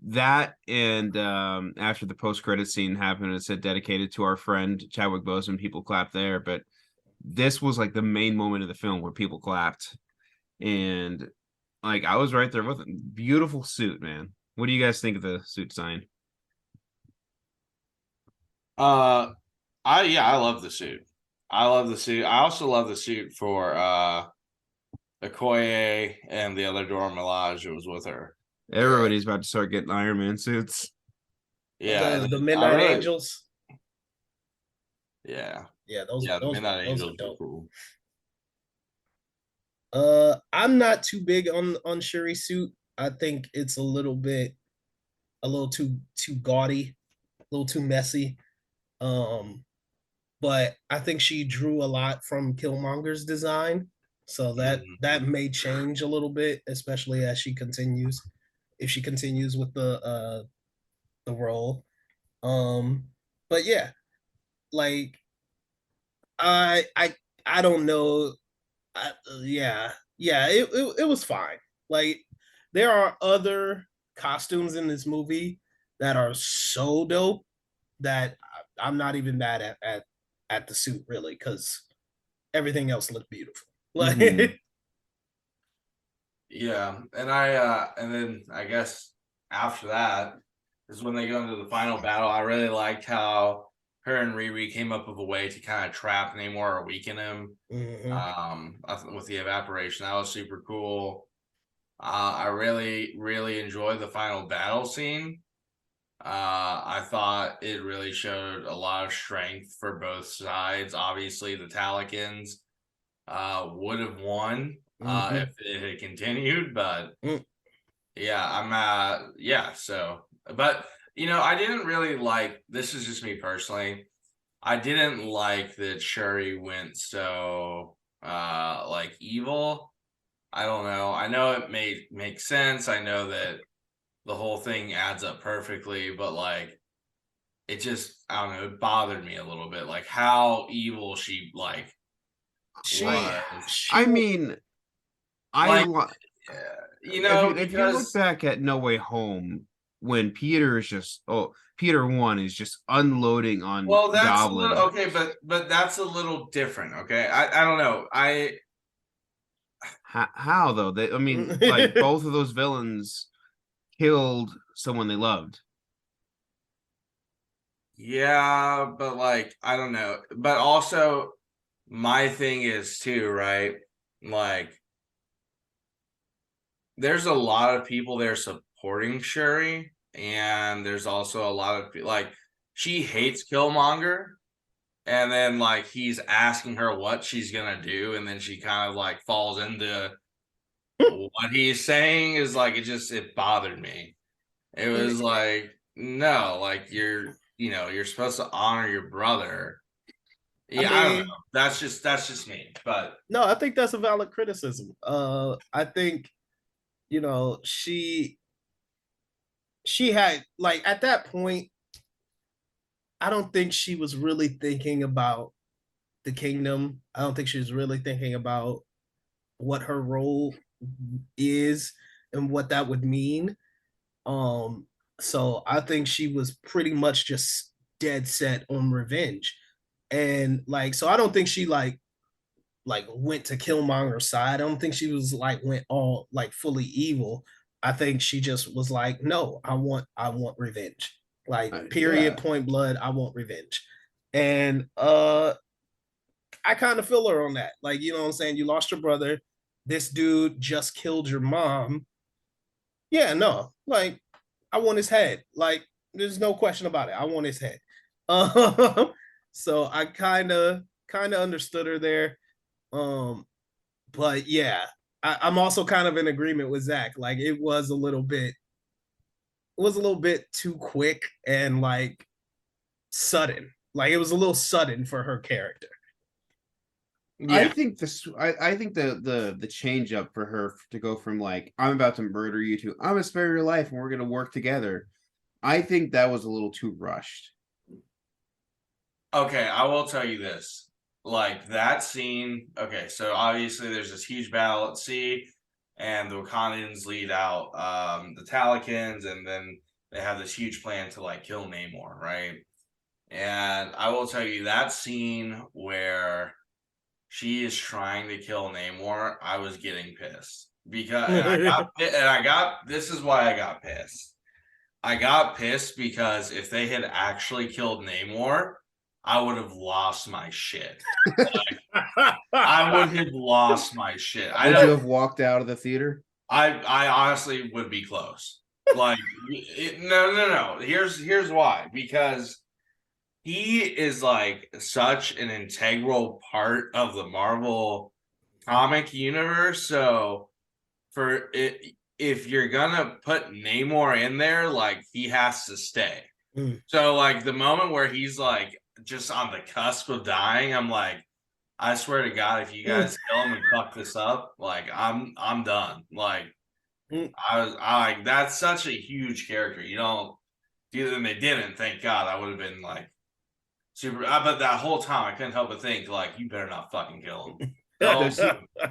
That and after the post-credit scene happened, it said dedicated to our friend Chadwick Boseman, people clapped there, but this was like the main moment of the film where people clapped. And like I was right there with it. Beautiful suit, man. What do you guys think of the suit design?
I love the suit. I love the suit. I also love the suit for Okoye and the other Dora Milaje who was with her.
Everybody's about to start getting Iron Man suits.
Yeah,
the Midnight Angels.
Yeah,
those
the Midnight
those
Angels
are dope.
Cool.
I'm not too big on Shuri's suit. I think it's a little too gaudy, a little too messy. But I think she drew a lot from Killmonger's design, so that may change a little bit, especially as she continues, if she continues with the role. But yeah, like I don't know. It was fine. Like there are other costumes in this movie that are so dope that I'm not even mad at the suit really, because everything else looked beautiful. Like
Yeah, and and then I guess after that is when they go into the final battle. I really liked how her and Riri came up with a way to kind of trap Namor or weaken him. With the evaporation, that was super cool. I really enjoyed the final battle scene. I thought it really showed a lot of strength for both sides. Obviously, the Talikans would have won if it had continued, but so, but I didn't really like, this is just me personally, I didn't like that Shuri went so like evil. I don't know. I know it make sense. I know that the whole thing adds up perfectly, but like it just, I don't know, it bothered me a little bit, like how evil she was.
I mean, if you look back at No Way Home, when Peter is just Peter 1 is just unloading on Goblin.
Okay, but that's a little different. Okay, I don't know.
How though? I mean, like both of those villains killed someone they loved.
Yeah, but like I don't know. But also, my thing is too, right? Like, there's a lot of people there supporting Shuri, and there's also a lot of like she hates Killmonger, and then like he's asking her what she's gonna do, and then she kind of like falls into what he's saying is like it bothered me. It was like, no, like you're supposed to honor your brother. Yeah, I don't know. That's just me. But
no, I think that's a valid criticism. I think she had, like, at that point, I don't think she was really thinking about the kingdom. I don't think she was really thinking about what her role is and what that would mean. So I think she was pretty much just dead set on revenge. And like, so I don't think she like went to Killmonger's side. I don't think she was like went all like fully evil. I think she just was like, no, I want revenge. Like period,
Yeah.
point blood, I want revenge. And I kind of feel her on that. Like, you know what I'm saying? You lost your brother. This dude just killed your mom. Yeah, no, like I want his head. Like, there's no question about it. I want his head. So I kind of understood her there. Um, but yeah, I'm also kind of in agreement with Zach. Like, it was a little bit too quick and like sudden. Like, it was a little sudden for her character.
I think I think the change up for her to go from like I'm about to murder you to I'm gonna spare your life and we're gonna work together. I think that was a little too rushed.
Okay, I will tell you this. Like that scene, okay, so obviously there's this huge battle at sea, and the Wakandans lead out the Talikins, and then they have this huge plan to like kill Namor, right? And I will tell you that scene where she is trying to kill Namor, I was getting pissed. Because this is why I got pissed. I got pissed because if they had actually killed Namor, I would have lost my shit. Like, I would have lost my shit.
Would you have walked out of the theater?
I honestly would be close. Like, no. Here's why. Because he is like such an integral part of the Marvel comic universe. So for it, if you're gonna put Namor in there, like he has to stay. So like the moment where he's like just on the cusp of dying, I'm like, I swear to God, if you guys kill him and fuck this up, like I'm done. Like I like that's such a huge character. You don't do them. They didn't. Thank God. I would have been like super. But that whole time, I couldn't help but think like, you better not fucking kill him.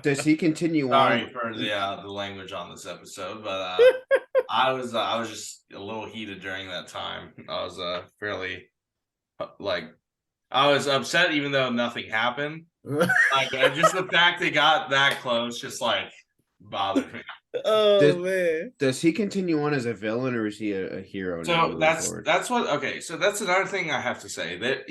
Does he continue
Sorry
on?
for the language on this episode, but I was just a little heated during that time. I was fairly like I was upset even though nothing happened. Like just the fact they got that close just like bothered me.
Oh man.
Does he continue on as a villain or is he a hero now?
So that's what okay, so that's another thing I have to say that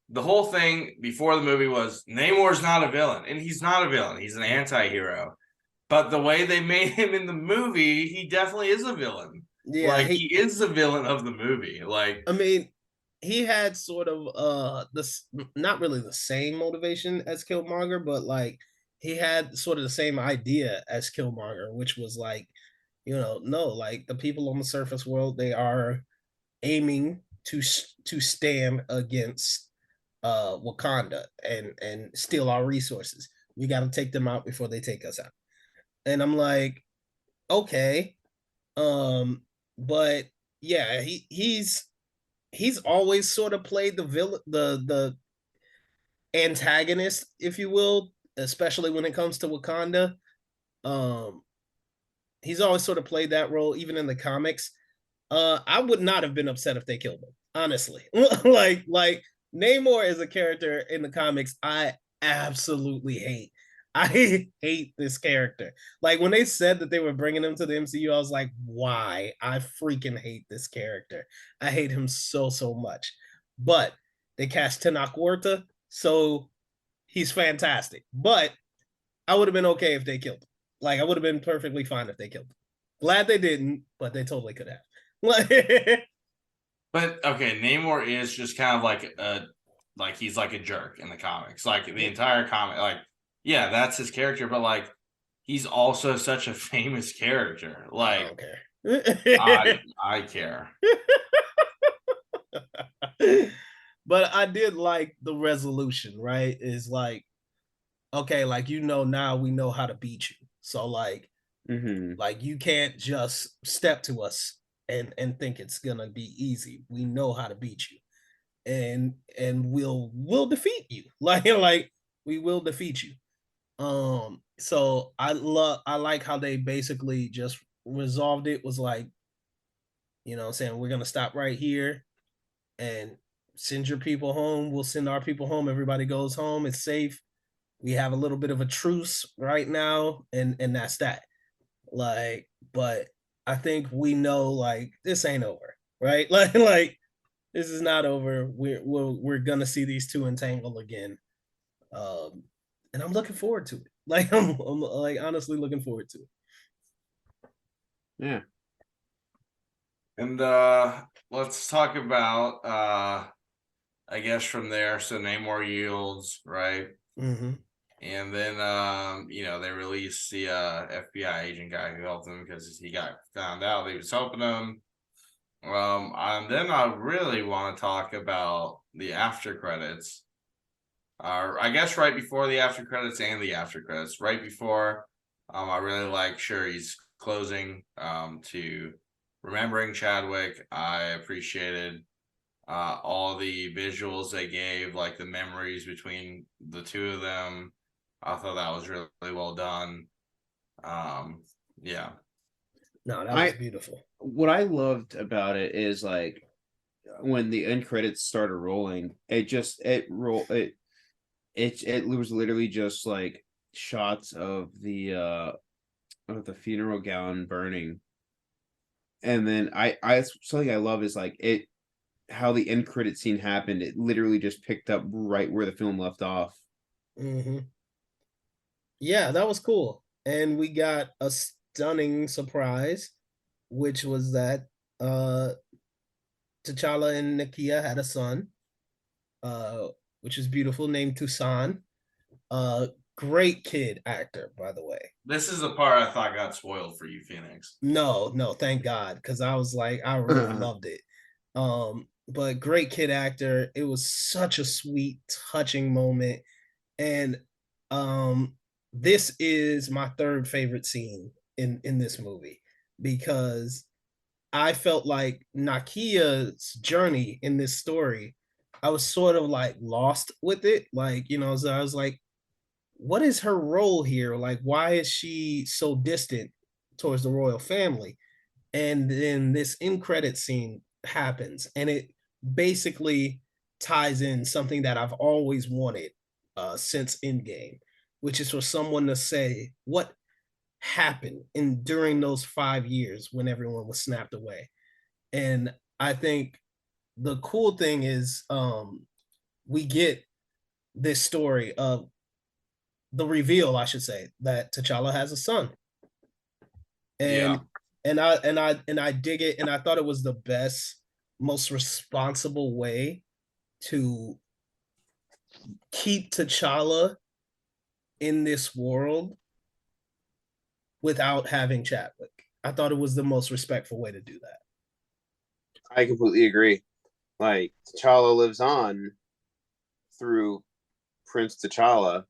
the whole thing before the movie was Namor's not a villain, and he's not a villain. He's an anti-hero. But the way they made him in the movie, he definitely is a villain. Yeah, like he is the villain of the movie. Like
I mean, he had sort of this not really the same motivation as Killmonger, but like he had sort of the same idea as Killmonger, which was like, no, like the people on the surface world, they are aiming to stand against Wakanda and steal our resources. We got to take them out before they take us out. And I'm like, okay, but yeah, he's always sort of played the villain, the antagonist, if you will, especially when it comes to Wakanda. He's always sort of played that role, even in the comics. I would not have been upset if they killed him, honestly. like Namor is a character in the comics I absolutely hate. I hate this character. Like when they said that they were bringing him to the MCU, I was like, why? I freaking hate this character. I hate him so much. But they cast Tenoch Huerta, so he's fantastic. But I would have been okay if they killed him. Like I would have been perfectly fine if they killed him. Glad they didn't, but they totally could have.
But okay, Namor is just kind of like he's like a jerk in the comics. Like the entire comic, like yeah, that's his character, but like he's also such a famous character. Like
I don't care.
I care.
But I did like the resolution, right? Is like, okay, like now we know how to beat you. So like, like you can't just step to us and think it's gonna be easy. We know how to beat you, and we'll defeat you. Like we will defeat you. So I like how they basically just resolved it. Was like, You know what I'm saying? We're gonna stop right here and send your people home. We'll send our people home. Everybody goes home. It's safe. We have a little bit of a truce right now, and that's that. Like, but I think we know like this ain't over, right? Like this is not over. We're gonna see these two entangle again. Um, and I'm looking forward to it. Like I'm like honestly looking forward to it.
Yeah.
And let's talk about I guess from there, so Namor yields, right?
Mm-hmm.
And then you know, they released the FBI agent guy who helped him because he got found out he was helping them. And then I really want to talk about the after credits. I guess right before the after credits and the after credits. Right before, I really like Shuri's closing to remembering Chadwick. I appreciated all the visuals they gave, like the memories between the two of them. I thought that was really, really well done. Yeah.
No, that was beautiful.
What I loved about it is like when the end credits started rolling, it was literally just like shots of the funeral gown burning. And then I something I love is like it how the end credit scene happened. It literally just picked up right where the film left off.
Mm-hmm. Yeah, that was cool. And we got a stunning surprise, which was that T'Challa and Nakia had a son, which is beautiful, named Tucson. Great kid actor, by the way.
This is the part I thought got spoiled for you, Phoenix.
No, thank God, because I was like, I really loved it. But great kid actor. It was such a sweet, touching moment. And this is my third favorite scene in this movie because I felt like Nakia's journey in this story, I was sort of like lost with it. Like, you know, so I was like, what is her role here? Like, why is she so distant towards the royal family? And then this end credit scene happens, and it basically ties in something that I've always wanted since Endgame, which is for someone to say what happened in during those 5 years when everyone was snapped away. And I think the cool thing is we get this story of the reveal, I should say, that T'Challa has a son. And I dig it, and I thought it was the best, most responsible way to keep T'Challa in this world without having Chadwick. I thought it was the most respectful way to do that.
I completely agree. Like T'Challa lives on through Prince T'Challa,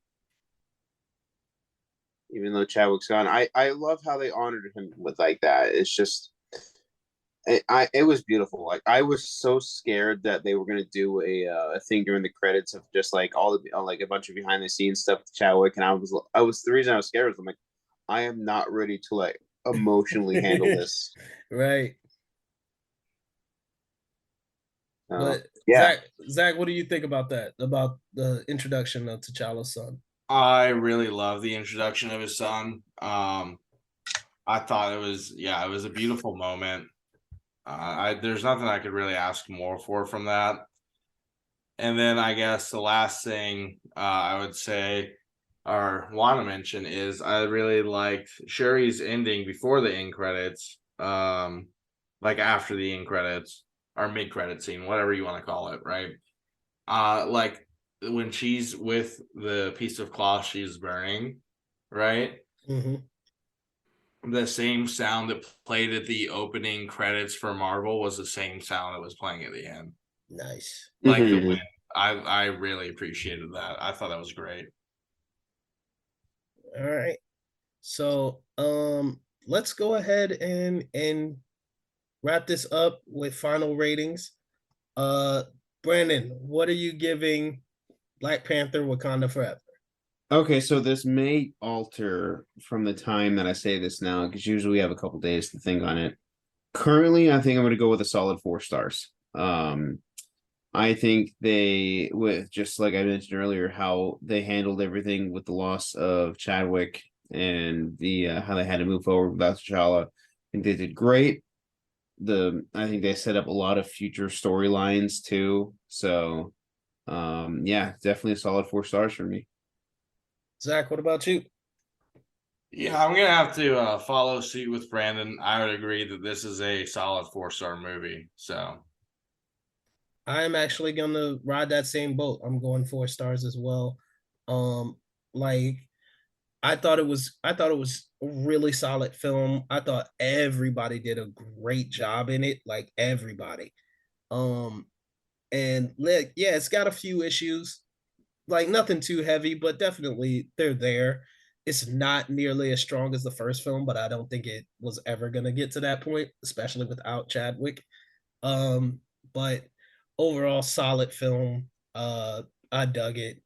even though Chadwick's gone. I love how they honored him with like that. It's just it was beautiful. Like I was so scared that they were gonna do a thing during the credits of just like all the like a bunch of behind the scenes stuff with Chadwick, and I was the reason I was scared was I'm like I am not ready to like emotionally handle this.
Right. But
yeah,
Zach, what do you think about that? About the introduction of T'Challa's son?
I really love the introduction of his son. I thought it was a beautiful moment. There's nothing I could really ask more for from that. And then I guess the last thing I would say or want to mention is I really liked Shuri's ending before the end credits, like after the end credits or mid credit scene, whatever you want to call it, right? Like when she's with the piece of cloth she's burning, right?
Mm-hmm.
The same sound that played at the opening credits for Marvel was the same sound that was playing at the end.
Nice.
Like the wind. I really appreciated that. I thought that was great.
All right. So let's go ahead and wrap this up with final ratings. Brandon, what are you giving Black Panther Wakanda Forever?
Okay, so this may alter from the time that I say this now, because usually we have a couple days to think on it. Currently, I think I'm going to go with a solid 4 stars. I think they, with just like I mentioned earlier, how they handled everything with the loss of Chadwick and the how they had to move forward without T'Challa. I think they did great. I think they set up a lot of future storylines too. So, yeah, definitely a solid 4 stars for me.
Zach, what about you?
Yeah, I'm gonna have to follow suit with Brandon. I would agree that this is a solid 4-star movie. So
I'm actually gonna ride that same boat. I'm going 4 stars as well. Like I thought it was a really solid film. I thought everybody did a great job in it, like everybody. And yeah, it's got a few issues, like nothing too heavy, but definitely they're there. It's not nearly as strong as the first film, but I don't think it was ever gonna get to that point, especially without Chadwick. But overall, solid film. I dug it.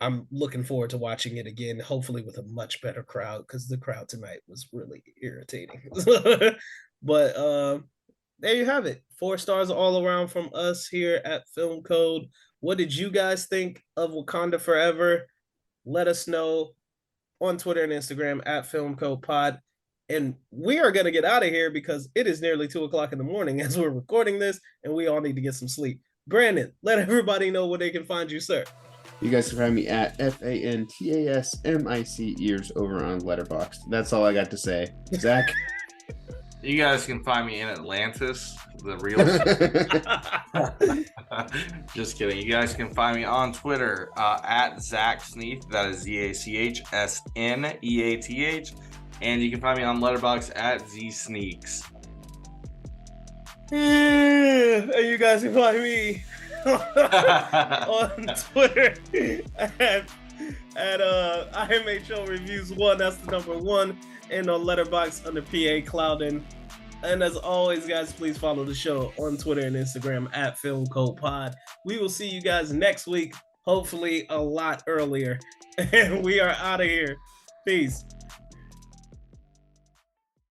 I'm looking forward to watching it again, hopefully with a much better crowd, because the crowd tonight was really irritating. But there you have it. 4 stars all around from us here at Film Code. What did you guys think of Wakanda Forever? Let us know on Twitter and Instagram at Film Code Pod. And we are going to get out of here because it is nearly 2:00 in the morning as we're recording this, and we all need to get some sleep. Brandon, let everybody know where they can find you, sir.
You guys can find me at FANTASMIC ears over on Letterboxd. That's all I got to say. Zach?
you guys can find me in Atlantis, the real. Just kidding. You guys can find me on Twitter at Zach Sneath. That is ZACHSNEATH. And you can find me on Letterboxd at ZSneaks.
And you guys can find me on Twitter at IMHO Reviews 1. That's the number 1. And on Letterboxd under PA Cloudin. And as always, guys, please follow the show on Twitter and Instagram at Film Code Pod. We will see you guys next week, hopefully a lot earlier. And we are out of here. Peace.